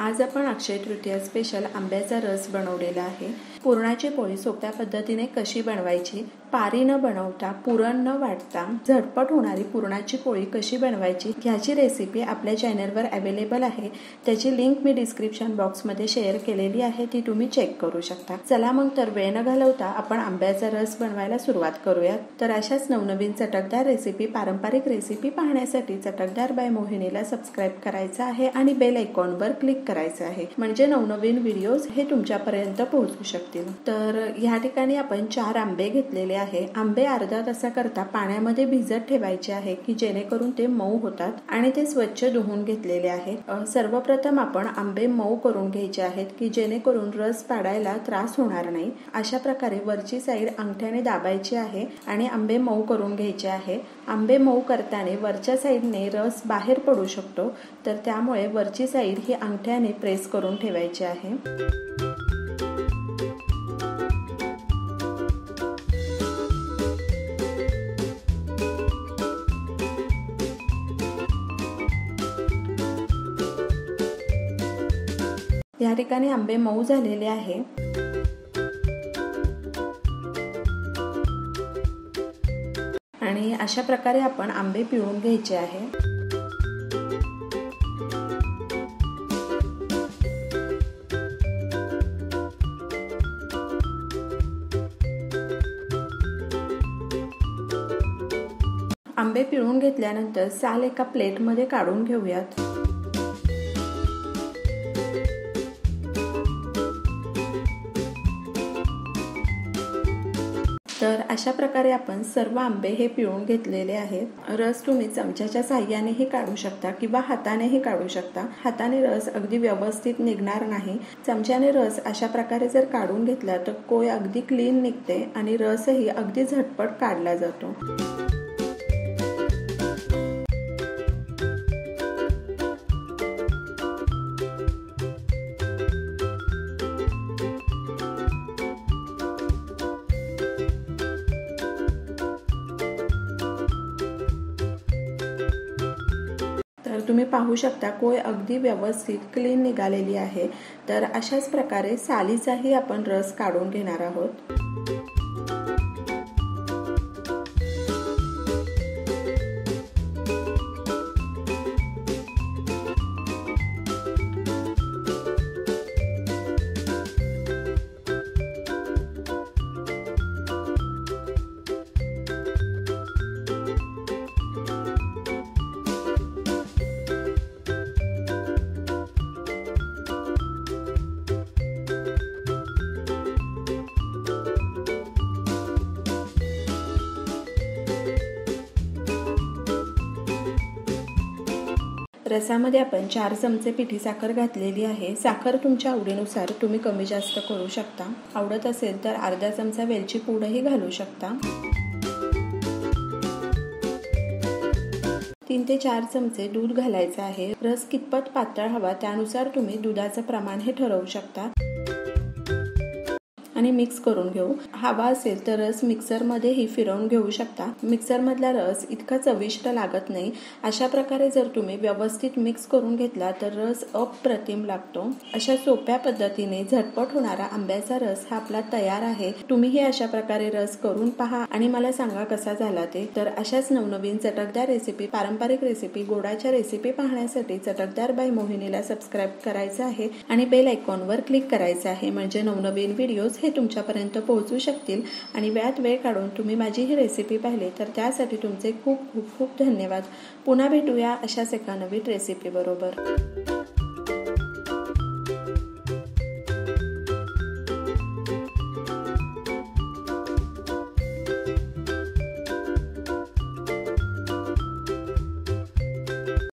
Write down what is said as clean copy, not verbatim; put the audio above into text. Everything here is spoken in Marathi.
आज आपण अक्षय तृतीया स्पेशल आंब्याचा रस बनवलेला आहे। पुरणाची पोळी सोप्या पद्धतीने कशी बनवायची, पारी न बनवता, पुरण न वाटता झटपट होणारी पुरणाची पोळी कशी बनवायची ह्याची रेसिपी आपल्या चॅनलवर अवेलेबल आहे। त्याची लिंक मी डिस्क्रिप्शन बॉक्समध्ये शेअर केलेली आहे, ती तुम्ही चेक करू शकता। चला मग तर वेळ न घालवता आपण आंब्याचा रस बनवायला सुरुवात करूयात। तर अशाच नवनवीन चटकदार रेसिपी, पारंपरिक रेसिपी पाहण्यासाठी चटकदार बाय मोहिनीला सबस्क्राइब करायचं आहे आणि बेल आयकॉनवर क्लिक करायचं आहे, म्हणजे नवनवीन व्हिडिओज हे तुमच्यापर्यंत पोहोचू शकतील। तर या ठिकाणी आपण 4 आंबे घेतलेले आहे। आंबे अर्धा तासाकरता पाण्यामध्ये भिजत ठेवायचे आहे की जेणेकरून ते मऊ होतात आणि ते स्वच्छ धुवून घेतलेले आहेत। सर्वप्रथम आपण आंबे मऊ करून घ्यायचे आहेत की जेणेकरून रस पाडायला त्रास होणार नाही। अशा प्रकारे वरची साईड अंगठ्याने दाबायची आहे आणि आंबे मऊ करून घ्यायचे आहे। आंबे मऊ करताना वरच्या साईडने रस बाहेर पडू शकतो, तर त्यामुळे वरची साईड ही अंगठ्याने प्रेस करून ठेवायची आहे। या ठिकाणी आंबे मऊ झालेले आहे। आणि अशा प्रकारे आपण आंबे पिळून घ्यायचे आहे। आंबे पिळून घेतल्यानंतर साल एका प्लेटमध्ये काढून घेऊयात। तर अशा प्रकारे आपण सर्व आंबे हे पिळून घेतलेले आहेत। रस तुम्ही चमच्याच्या साहाय्यानेही काढू शकता किंवा हातानेही काढू शकता। हाताने रस अगदी व्यवस्थित निघणार नाही। चमच्याने रस अशा प्रकारे जर काढून घेतला तर कोय अगदी क्लीन निघते आणि रसही अगदी झटपट काढला जातो। तर तुम्ही पाहू शकता कोय अगदी व्यवस्थित क्लीन निघालेली आहे। तर अशाच प्रकारे सालीचाही आपण रस काढून घेणार आहोत। रसामध्ये आपण 4 चमचे पिठी साखर घातलेली आहे। साखर तुमच्या आवडीनुसार तुम्ही कमी जास्त करू शकता। आवडत असेल तर अर्धा चमचा वेलची पूडही घालू शकता। 3 ते 4 चमचे दूध घालायचे आहे। रस कितपत पातळ हवा त्यानुसार तुम्ही दुधाचं प्रमाण हे ठरवू शकता आणि मिक्स करून घेऊ। हवा असेल तर रस मिक्सर मध्ये ही फिरवून घेऊ शकता। मिक्सर मधला रस इतका चविष्ट लागत नाही। अशा प्रकारे जर तुम्ही व्यवस्थित मिक्स करून घेतला तर रस अप्रतिम लागतो। अशा सोप्या पद्धतीने झटपट होणारा आंब्याचा रस हा आपला तयार आहे। तुम्हीही अशा प्रकारे रस करून पहा आणि मला सांगा कसा झाला ते। तर अशाच नवनवीन चटकदार रेसिपी, पारंपरिक रेसिपी, गोडाच्या रेसिपी पाहण्यासाठी चटकदार बाय मोहिनीला सबस्क्राइब करायचं आहे आणि बेल आयकॉनवर क्लिक करायचं आहे, म्हणजे नवनवीन व्हिडिओज तुमच्यापर्यंत पोहोचू शकतील। आणि वेळात वेळ काढून तुम्ही माझी ही रेसिपी पाहिली तर त्यासाठी तुमचे खूप खूप खूप धन्यवाद। पुन्हा भेटूया अशाच एका नवीन रेसिपी बरोबर।